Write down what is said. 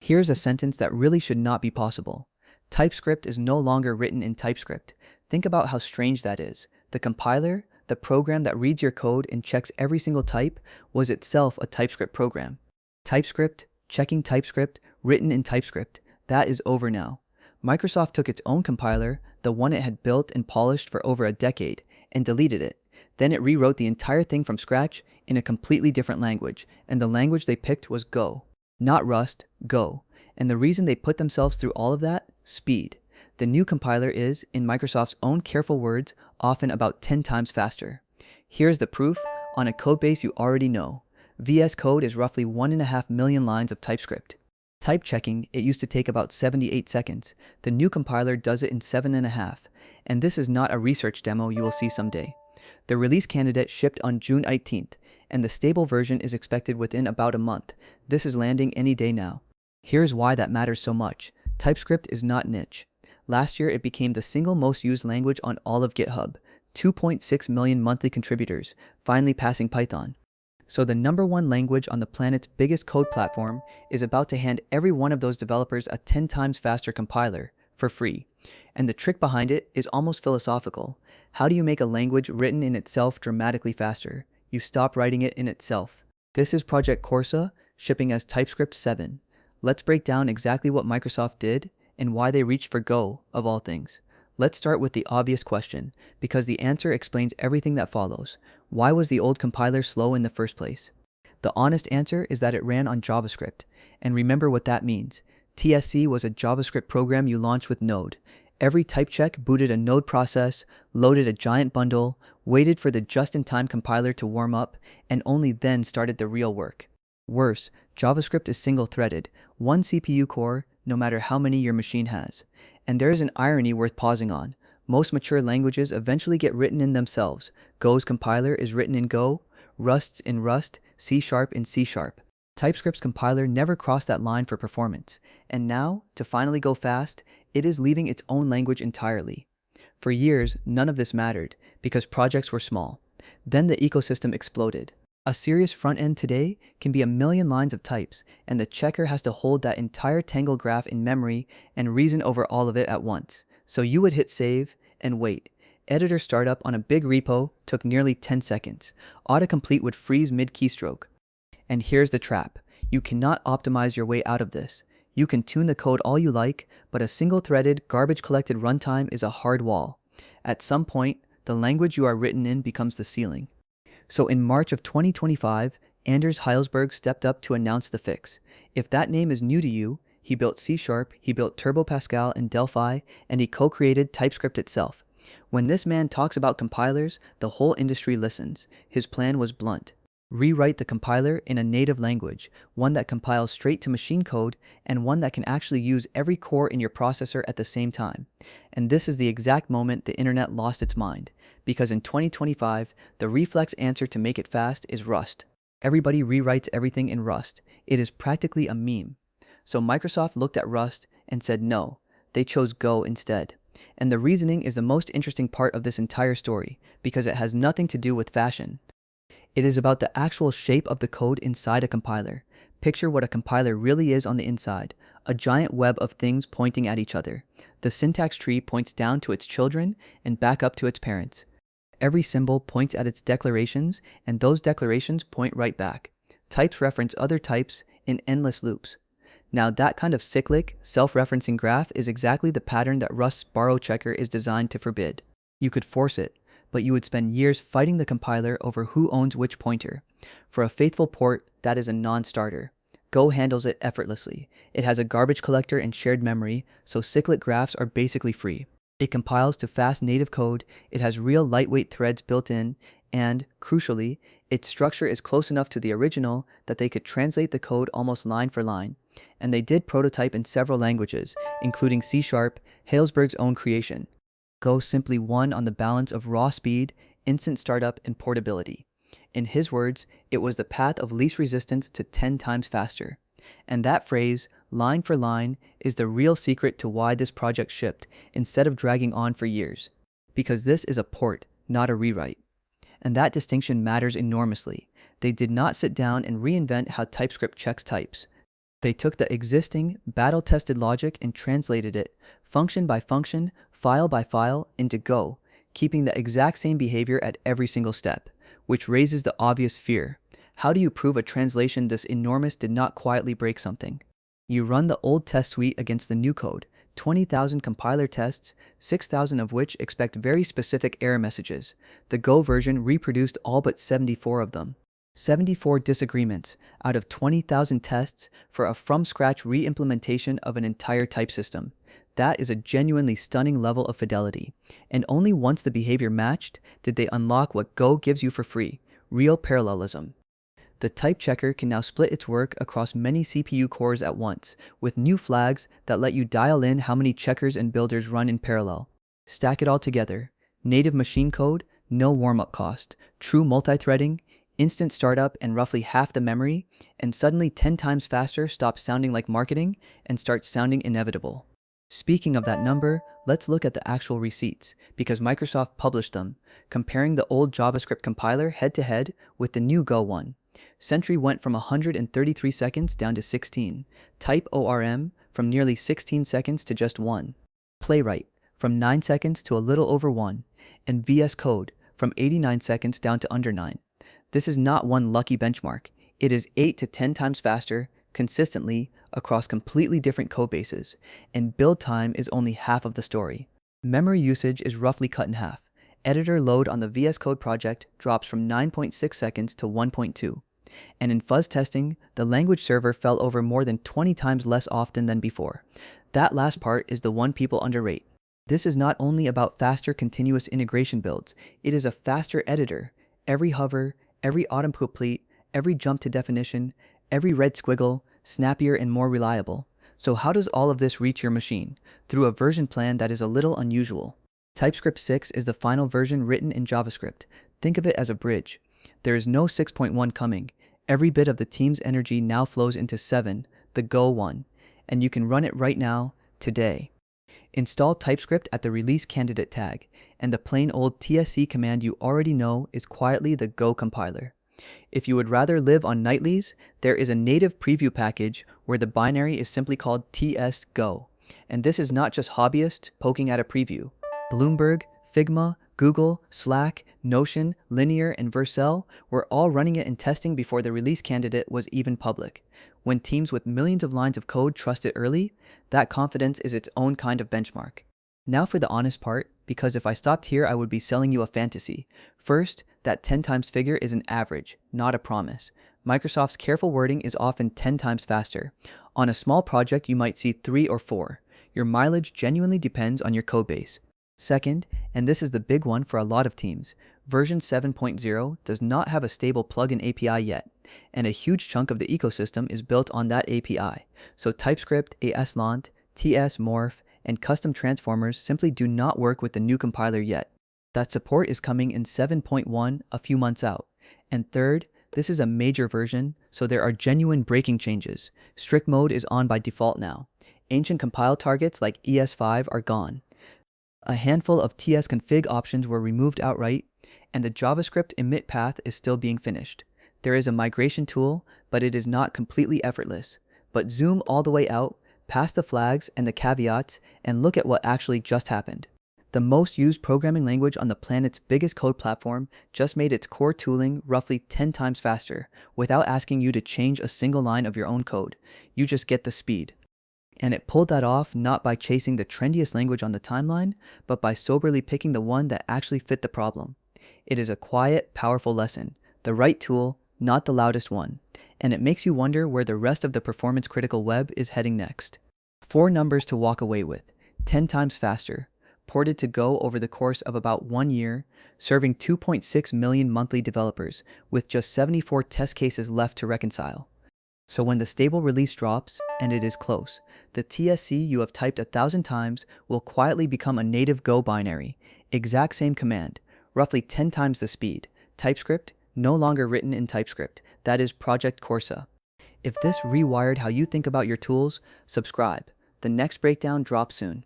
Here's a sentence that really should not be possible. TypeScript is no longer written in TypeScript. Think about how strange that is. The compiler, the program that reads your code and checks every single type, was itself a TypeScript program. TypeScript, checking TypeScript, written in TypeScript, that is over now. Microsoft took its own compiler, the one it had built and polished for over a decade, and deleted it. Then it rewrote the entire thing from scratch in a completely different language, and the language they picked was Go. Not Rust, Go. And the reason they put themselves through all of that? Speed. The new compiler is, in Microsoft's own careful words, often about 10 times faster. Here's the proof on a codebase you already know. VS Code is roughly 1.5 million lines of TypeScript. Type checking, it used to take about 78 seconds. The new compiler does it in 7.5. And this is not a research demo you will see someday. The release candidate shipped on June 18th, and the stable version is expected within about a month. This is landing any day now. Here's why that matters so much. TypeScript is not niche. Last year, it became the single most used language on all of GitHub. 2.6 million monthly contributors, finally passing Python. So the #1 language on the planet's biggest code platform is about to hand every one of those developers a 10 times faster compiler for free. And the trick behind it is almost philosophical. How do you make a language written in itself dramatically faster? You stop writing it in itself. This is Project Corsa, shipping as TypeScript 7. Let's break down exactly what Microsoft did and why they reached for Go, of all things. Let's start with the obvious question, because the answer explains everything that follows. Why was the old compiler slow in the first place? The honest answer is that it ran on JavaScript. And remember what that means. TSC was a JavaScript program you launched with Node. Every type check booted a Node process, loaded a giant bundle, waited for the just-in-time compiler to warm up, and only then started the real work. Worse, JavaScript is single-threaded, one CPU core, no matter how many your machine has. And there is an irony worth pausing on. Most mature languages eventually get written in themselves. Go's compiler is written in Go, Rust's in Rust, C# in C#. TypeScript's compiler never crossed that line for performance. And now, to finally go fast, it is leaving its own language entirely. For years, none of this mattered, because projects were small. Then the ecosystem exploded. A serious front end today can be a million lines of types, and the checker has to hold that entire Tangle graph in memory and reason over all of it at once. So you would hit save and wait. Editor startup on a big repo took nearly 10 seconds. Autocomplete would freeze mid-keystroke. And here's the trap. You cannot optimize your way out of this. You can tune the code all you like, but a single-threaded, garbage-collected runtime is a hard wall. At some point, the language you are written in becomes the ceiling. So in March of 2025, Anders Hejlsberg stepped up to announce the fix. If that name is new to you, he built C#, he built Turbo Pascal and Delphi, and he co-created TypeScript itself. When this man talks about compilers, the whole industry listens. His plan was blunt. Rewrite the compiler in a native language, one that compiles straight to machine code, and one that can actually use every core in your processor at the same time. And this is the exact moment the internet lost its mind, because in 2025, the reflex answer to make it fast is Rust. Everybody rewrites everything in Rust. It is practically a meme. So Microsoft looked at Rust and said no. They chose Go instead. And the reasoning is the most interesting part of this entire story, because it has nothing to do with fashion. It is about the actual shape of the code inside a compiler. Picture what a compiler really is on the inside, a giant web of things pointing at each other. The syntax tree points down to its children and back up to its parents. Every symbol points at its declarations, and those declarations point right back. Types reference other types in endless loops. Now that kind of cyclic, self-referencing graph is exactly the pattern that Rust's borrow checker is designed to forbid. You could force it, but you would spend years fighting the compiler over who owns which pointer. For a faithful port, that is a non-starter. Go handles it effortlessly. It has a garbage collector and shared memory, so cyclic graphs are basically free. It compiles to fast native code, it has real lightweight threads built in, and, crucially, its structure is close enough to the original that they could translate the code almost line for line. And they did prototype in several languages, including C#, Hejlsberg's own creation. Go simply won on the balance of raw speed, instant startup, and portability. In his words, it was the path of least resistance to 10 times faster. And that phrase, line for line, is the real secret to why this project shipped instead of dragging on for years. Because this is a port, not a rewrite. And that distinction matters enormously. They did not sit down and reinvent how TypeScript checks types. They took the existing, battle-tested logic and translated it, function by function, file by file, into Go, keeping the exact same behavior at every single step, which raises the obvious fear. How do you prove a translation this enormous did not quietly break something? You run the old test suite against the new code, 20,000 compiler tests, 6,000 of which expect very specific error messages. The Go version reproduced all but 74 of them. 74 disagreements out of 20,000 tests for a from-scratch re-implementation of an entire type system. That is a genuinely stunning level of fidelity. And only once the behavior matched did they unlock what Go gives you for free, real parallelism. The type checker can now split its work across many CPU cores at once, with new flags that let you dial in how many checkers and builders run in parallel. Stack it all together. Native machine code, no warm-up cost, true multithreading, instant startup and roughly half the memory, and suddenly 10 times faster stops sounding like marketing and starts sounding inevitable. Speaking of that number, let's look at the actual receipts, because Microsoft published them, comparing the old JavaScript compiler head-to-head with the new Go one. Sentry went from 133 seconds down to 16, Type ORM from nearly 16 seconds to just 1, Playwright from 9 seconds to a little over 1, and VS Code from 89 seconds down to under 9. This is not one lucky benchmark. It is 8 to 10 times faster, consistently, across completely different codebases, and build time is only half of the story. Memory usage is roughly cut in half. Editor load on the VS Code project drops from 9.6 seconds to 1.2. And in fuzz testing, the language server fell over more than 20 times less often than before. That last part is the one people underrate. This is not only about faster continuous integration builds, it is a faster editor. Every hover, every autocomplete, every jump to definition, every red squiggle, snappier and more reliable. So how does all of this reach your machine? Through a version plan that is a little unusual. TypeScript 6 is the final version written in JavaScript. Think of it as a bridge. There is no 6.1 coming. Every bit of the team's energy now flows into 7, the Go one, and you can run it right now, today. Install TypeScript at the release candidate tag, and the plain old tsc command you already know is quietly the Go compiler. If you would rather live on nightlies, there is a native preview package where the binary is simply called tsgo. And this is not just hobbyists poking at a preview. Bloomberg, Figma, Google, Slack, Notion, Linear, and Vercel were all running it in testing before the release candidate was even public. When teams with millions of lines of code trust it early, that confidence is its own kind of benchmark. Now for the honest part, because if I stopped here I would be selling you a fantasy. First, that 10 times figure is an average, not a promise. Microsoft's careful wording is often 10 times faster. On a small project you might see 3 or 4. Your mileage genuinely depends on your codebase. Second, and this is the big one for a lot of teams, version 7.0 does not have a stable plugin API yet, and a huge chunk of the ecosystem is built on that API. So typescript-eslint, tsmorph, and custom transformers simply do not work with the new compiler yet. That support is coming in 7.1 a few months out. And third, this is a major version, so there are genuine breaking changes. Strict mode is on by default now. Ancient compile targets like ES5 are gone. A handful of tsconfig options were removed outright, and the JavaScript emit path is still being finished. There is a migration tool, but it is not completely effortless. But zoom all the way out, past the flags and the caveats, and look at what actually just happened. The most used programming language on the planet's biggest code platform just made its core tooling roughly 10 times faster, without asking you to change a single line of your own code. You just get the speed. And it pulled that off not by chasing the trendiest language on the timeline, but by soberly picking the one that actually fit the problem. It is a quiet, powerful lesson. The right tool, not the loudest one. And it makes you wonder where the rest of the performance-critical web is heading next. 4 numbers to walk away with. 10 times faster. Ported to Go over the course of about 1 year, serving 2.6 million monthly developers, with just 74 test cases left to reconcile. So when the stable release drops, and it is close, the TSC you have typed 1,000 times will quietly become a native Go binary. Exact same command, roughly 10 times the speed. TypeScript, no longer written in TypeScript. That is Project Corsa. If this rewired how you think about your tools, subscribe. The next breakdown drops soon.